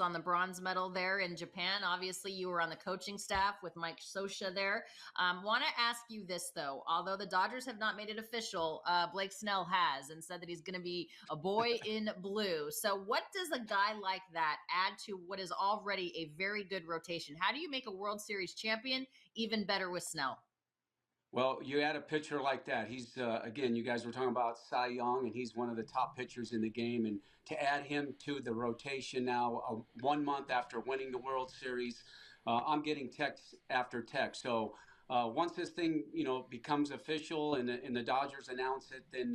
on the bronze medal there in Japan. Obviously, you were on the coaching staff with Mike Scioscia there. Want to ask you this, though. Although the Dodgers have not made it official, Blake Snell has and said that he's going to be a boy in blue. So what does a guy like that add to what is already a very good rotation? How do you make a World Series champion even better with Snell? Well, you add a pitcher like that. He's, again, you guys were talking about Cy Young, and he's one of the top pitchers in the game. And to add him to the rotation now, 1 month after winning the World Series, I'm getting text after text. So once this thing, becomes official and the Dodgers announce it, then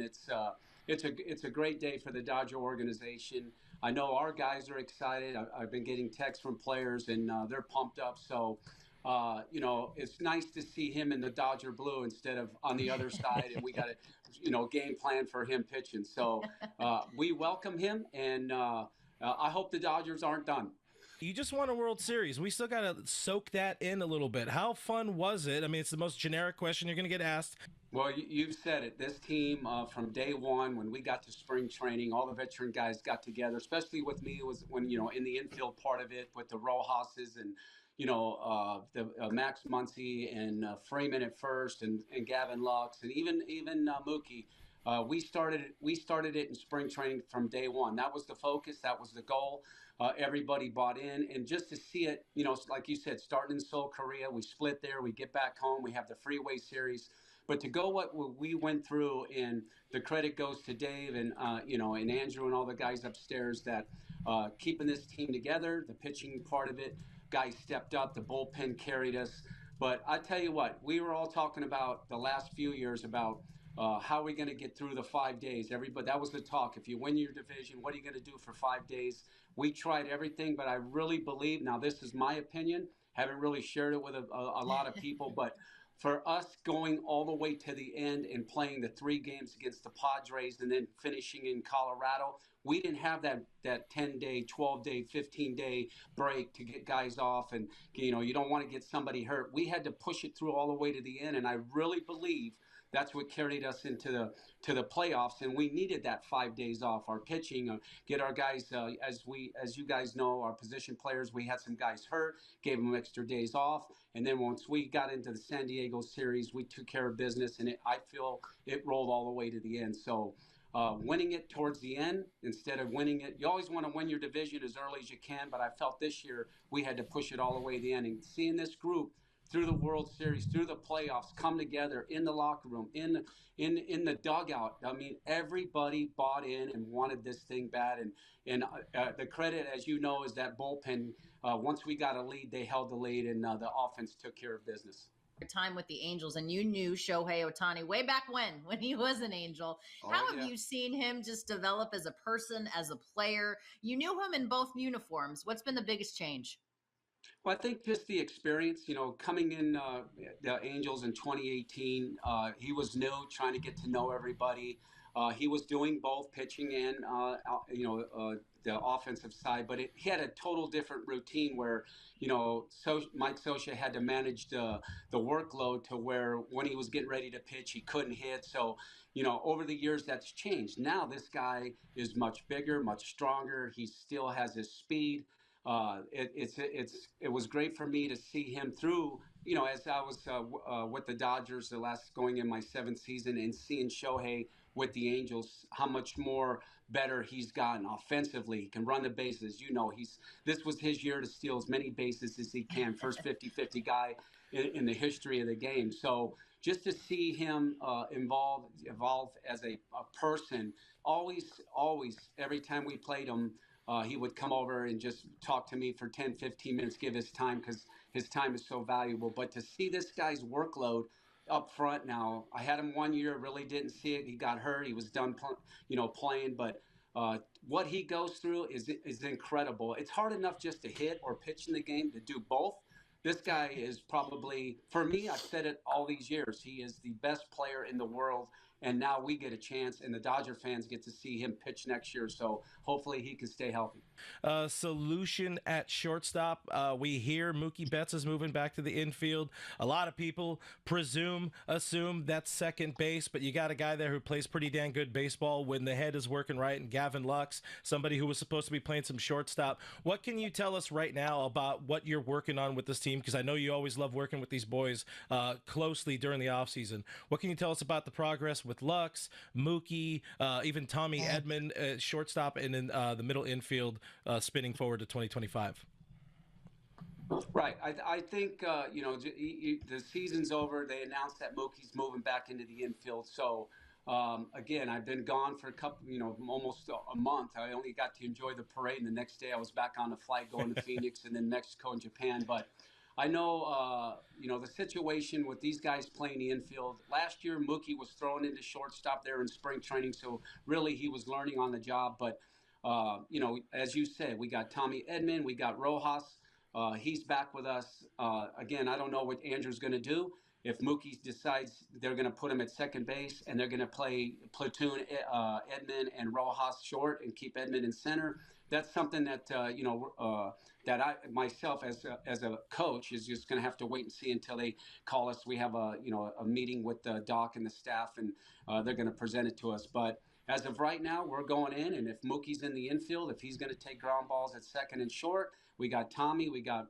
it's a great day for the Dodger organization. I know our guys are excited. I've been getting texts from players, and they're pumped up. So it's nice to see him in the Dodger blue instead of on the other side, and we got a, game plan for him pitching. So we welcome him, and I hope the Dodgers aren't done. You just won a World Series. We still got to soak that in a little bit. How fun was it? I mean, it's the most generic question you're going to get asked. Well, you've said it. This team, from day one, when we got to spring training, all the veteran guys got together, especially with me, was when, in the infield part of it with the Rojas's and, the Max Muncy and Freeman at first and Gavin Lux and even Mookie. We started it in spring training from day one. That was the focus. That was the goal. Everybody bought in. And just to see it, like you said, starting in Seoul, Korea, we split there. We get back home. We have the Freeway Series. But to go what we went through, and the credit goes to Dave and, and Andrew and all the guys upstairs that keeping this team together, the pitching part of it, guys stepped up, the bullpen carried us. But I tell you what, we were all talking about the last few years about how are we going to get through the 5 days? Everybody, that was the talk. If you win your division, what are you going to do for 5 days? We tried everything, but I really believe, now this is my opinion, haven't really shared it with a lot of people, but for us going all the way to the end and playing the 3 games against the Padres and then finishing in Colorado, we didn't have that 10-day, 12-day, 15-day break to get guys off. And, you don't want to get somebody hurt. We had to push it through all the way to the end. And I really believe that's what carried us into the playoffs, and we needed that 5 days off. Our pitching, get our guys, as you guys know, our position players. We had some guys hurt, gave them extra days off, and then once we got into the San Diego series, we took care of business, and I feel it rolled all the way to the end. So. Winning it towards the end instead of winning it. You always want to win your division as early as you can, but I felt this year we had to push it all the way to the end. And seeing this group through the World Series, through the playoffs, come together in the locker room, in the dugout. I mean, everybody bought in and wanted this thing bad. And the credit, as you know, is that bullpen. Once we got a lead, they held the lead, and the offense took care of business. Time with the Angels, and you knew Shohei Ohtani way back when he was an Angel. How have you seen him just develop as a person, as a player? You knew him in both uniforms. What's been the biggest change? Well, I think just the experience, coming in the Angels in 2018, he was new, trying to get to know everybody. He was doing both pitching and, the offensive side, but he had a total different routine where, Mike Scioscia had to manage the workload to where when he was getting ready to pitch, he couldn't hit. So, over the years, that's changed. Now this guy is much bigger, much stronger. He still has his speed. It was great for me to see him through, as I was with the Dodgers going in my 7th season and seeing Shohei with the Angels, how much more better he's gotten offensively. He can run the bases. This was his year to steal as many bases as he can. First 50-50 guy in the history of the game. So just to see him evolve as a person, always, every time we played him, he would come over and just talk to me for 10, 15 minutes, give his time, because his time is so valuable. But to see this guy's workload up front now, I had him 1 year, really didn't see it. He got hurt. He was done, playing. But what he goes through is incredible. It's hard enough just to hit or pitch in the game. To do both, this guy is probably, for me, I've said it all these years, he is the best player in the world, And now we get a chance, and the Dodger fans get to see him pitch next year. So hopefully he can stay healthy. Solution at shortstop. We hear Mookie Betts is moving back to the infield. A lot of people assume that's second base, but you got a guy there who plays pretty dang good baseball when the head is working right, and Gavin Lux, somebody who was supposed to be playing some shortstop. What can you tell us right now about what you're working on with this team? Because I know you always love working with these boys closely during the offseason. What can you tell us about the progress with Lux, Mookie, even Tommy Edman, shortstop, and in the middle infield, spinning forward to 2025? Right. I think, the season's over. They announced that Mookie's moving back into the infield. So, again, I've been gone for a couple, almost a month. I only got to enjoy the parade. And the next day I was back on the flight going to Phoenix and then Mexico and Japan. But I know, the situation with these guys playing the infield. Last year, Mookie was thrown into shortstop there in spring training. So really he was learning on the job. But, as you said, we got Tommy Edman, we got Rojas. He's back with us. Again, I don't know what Andrew's going to do. If Mookie decides they're going to put him at second base and they're going to play platoon Edman and Rojas short and keep Edman in center, that's something that, that I myself as a coach is just going to have to wait and see until they call us. We have a meeting with the doc and the staff, and they're going to present it to us. But as of right now, we're going in, and if Mookie's in the infield, if he's going to take ground balls at second and short, we got Tommy, we got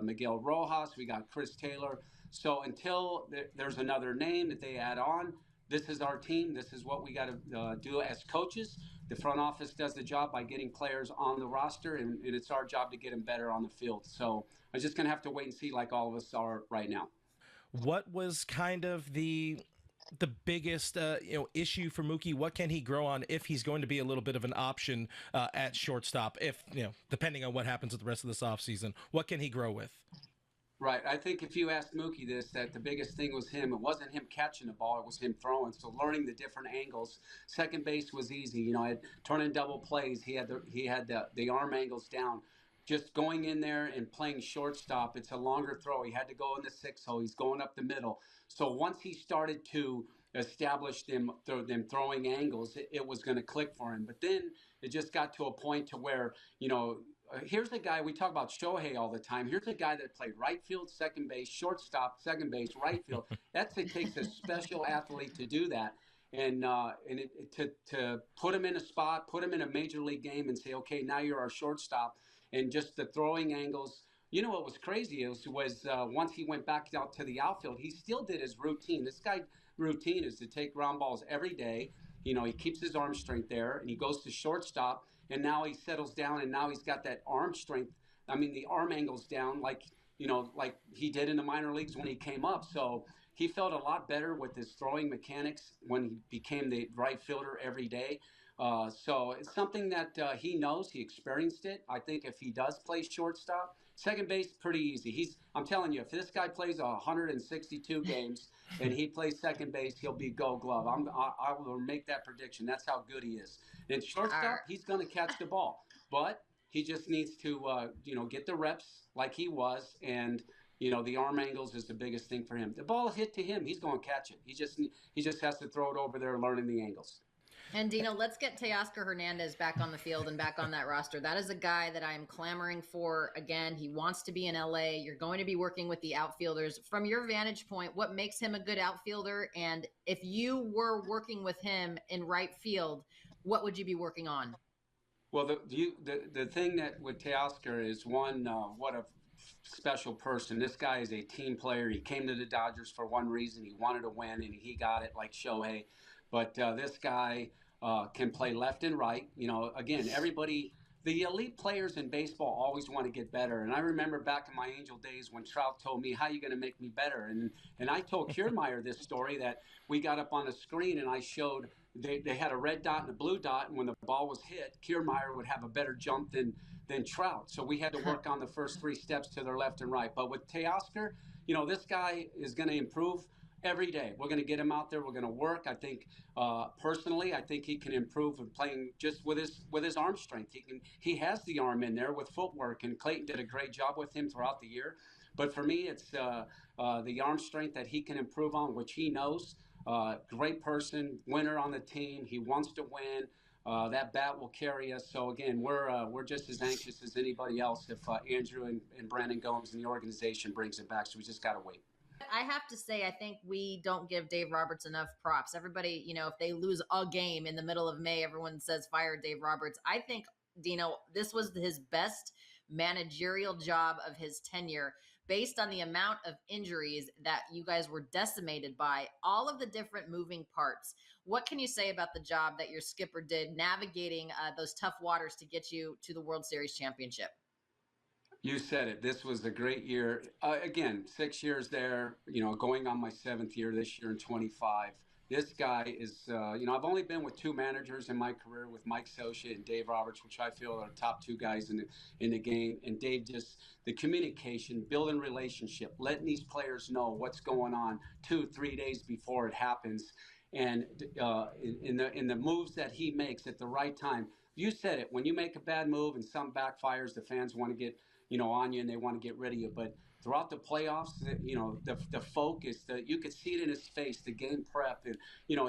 Miguel Rojas, we got Chris Taylor. So until there's another name that they add on, this is our team. This is what we got to do as coaches. The front office does the job by getting players on the roster, and it's our job to get them better on the field. So I'm just going to have to wait and see, like all of us are right now. What was kind of the biggest issue for Mookie? What can he grow on if he's going to be a little bit of an option at shortstop, if depending on what happens with the rest of this offseason? What can he grow with? Right. I think if you asked Mookie this, that the biggest thing was him. It wasn't him catching the ball. It was him throwing. So learning the different angles. Second base was easy. Turning double plays. He had the arm angles down. Just going in there and playing shortstop, it's a longer throw. He had to go in the 6-hole. He's going up the middle. So once he started to establish them throwing angles, it was going to click for him. But then it just got to a point to where, here's a guy, we talk about Shohei all the time. Here's a guy that played right field, second base, shortstop, second base, right field. It takes a special athlete to do that. And to put him in a spot, put him in a major league game and say, okay, now you're our shortstop. And just the throwing angles. What was crazy was once he went back out to the outfield, he still did his routine. This guy's routine is to take ground balls every day. He keeps his arm strength there, and he goes to shortstop, and now he settles down, and now he's got that arm strength. I mean, the arm angles down like he did in the minor leagues when he came up. So he felt a lot better with his throwing mechanics when he became the right fielder every day. So it's something that he knows. He experienced it. I think if he does play shortstop, second base, pretty easy. I'm telling you, if this guy plays 162 games and he plays second base, he'll be Gold Glove. I will make that prediction. That's how good he is. And shortstop, he's going to catch the ball, but he just needs to, get the reps like he was. And, the arm angles is the biggest thing for him. The ball hit to him, he's going to catch it. He just has to throw it over there, learning the angles. And Dino, let's get Teoscar Hernandez back on the field and back on that roster. That is a guy that I am clamoring for. Again, he wants to be in LA. You're going to be working with the outfielders. From your vantage point, what makes him a good outfielder? And if you were working with him in right field, what would you be working on? Well, the thing that with Teoscar is one, what a special person. This guy is a team player. He came to the Dodgers for one reason. He wanted to win, and he got it like Shohei. But this guy can play left and right. Again, the elite players in baseball always want to get better. And I remember back in my Angel days when Trout told me, how are you going to make me better? And I told Kiermaier this story that we got up on the screen and I showed they had a red dot and a blue dot. And when the ball was hit, Kiermaier would have a better jump than Trout. So we had to work on the first three steps to their left and right. But with Teoscar, this guy is going to improve every day. We're going to get him out there. We're going to work. I think personally, I think he can improve in playing just with his arm strength. He has the arm in there with footwork, and Clayton did a great job with him throughout the year. But for me, it's the arm strength that he can improve on, which he knows. great person, winner on the team. He wants to win. That bat will carry us. So again, we're just as anxious as anybody else if Andrew and Brandon Gomes and the organization brings it back. So we just got to wait. I have to say, I think we don't give Dave Roberts enough props. Everybody, if they lose a game in the middle of May, everyone says fire Dave Roberts. I think, Dino, this was his best managerial job of his tenure, based on the amount of injuries that you guys were decimated by, all of the different moving parts. What can you say about the job that your skipper did navigating those tough waters to get you to the World Series championship? You said it. This was a great year. Again, 6 years there, going on my 7th year this year in 25. This guy is, I've only been with 2 managers in my career, with Mike Scioscia and Dave Roberts, which I feel are top 2 guys in the game. And Dave, just the communication, building relationship, letting these players know what's going on 2-3 days before it happens. And in the moves that he makes at the right time. You said it. When you make a bad move and some backfires, the fans want to get on you and they want to get rid of you. But throughout the playoffs, the focus, you could see it in his face, the game prep, and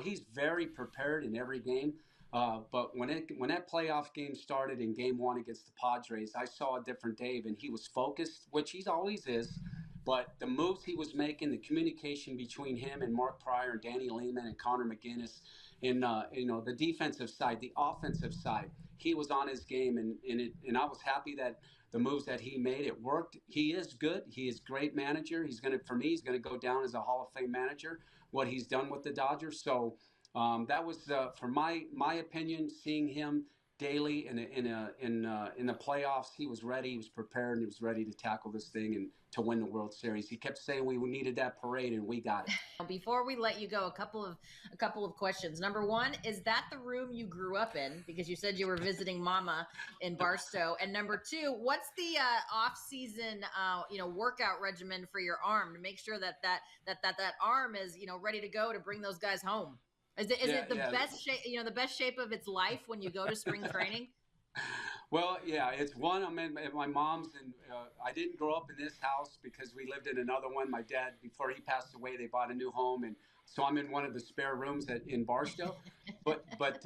he's very prepared in every game. But when that playoff game started in Game 1 against the Padres, I saw a different Dave, and he was focused, which he always is. But the moves he was making, the communication between him and Mark Pryor and Danny Lehman and Connor McGinnis, and the defensive side, the offensive side, he was on his game, and I was happy that the moves that he made, it worked. He is good. He is a great manager. For me, he's going to go down as a Hall of Fame manager, what he's done with the Dodgers. So that was, for my opinion, seeing him daily in the playoffs. He was ready. He was prepared. And he was ready to tackle this thing and to win the World Series. He kept saying we needed that parade, and we got it. Before we let you go, a couple of questions. Number one, is that the room you grew up in? Because you said you were visiting Mama in Barstow. And number two, what's the off-season workout regimen for your arm to make sure that arm is ready to go to bring those guys home? Is it the best shape, the best shape of its life when you go to spring training? Well, yeah, it's one. I'm at my mom's, and I didn't grow up in this house because we lived in another one. My dad, before he passed away, they bought a new home, and so I'm in one of the spare rooms in Barstow. But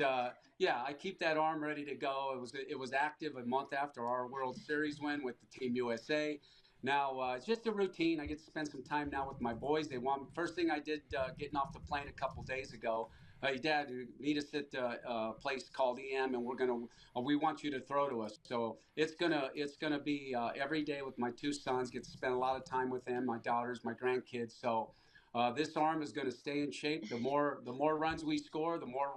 yeah, I keep that arm ready to go. It was active a month after our World Series win with the Team USA. Now it's just a routine. I get to spend some time now with my boys. First thing I did getting off the plane a couple days ago. Hey, Dad, meet us at a place called EM, and we want you to throw to us. So it's gonna be every day with my 2 sons. Get to spend a lot of time with them, my daughters, my grandkids. So this arm is going to stay in shape. The more runs we score, the more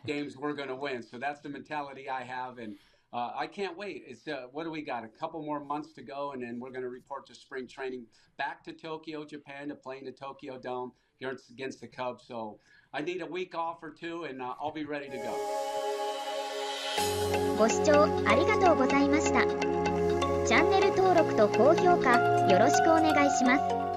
games we're going to win. So that's the mentality I have, and I can't wait. It's what do we got? A couple more months to go, and then we're going to report to spring training back to Tokyo, Japan, to play in the Tokyo Dome here against the Cubs. So I need a week off or 2, and I'll be ready to go. ご視聴ありがとうございました。チャンネル登録と高評価よろしくお願いします。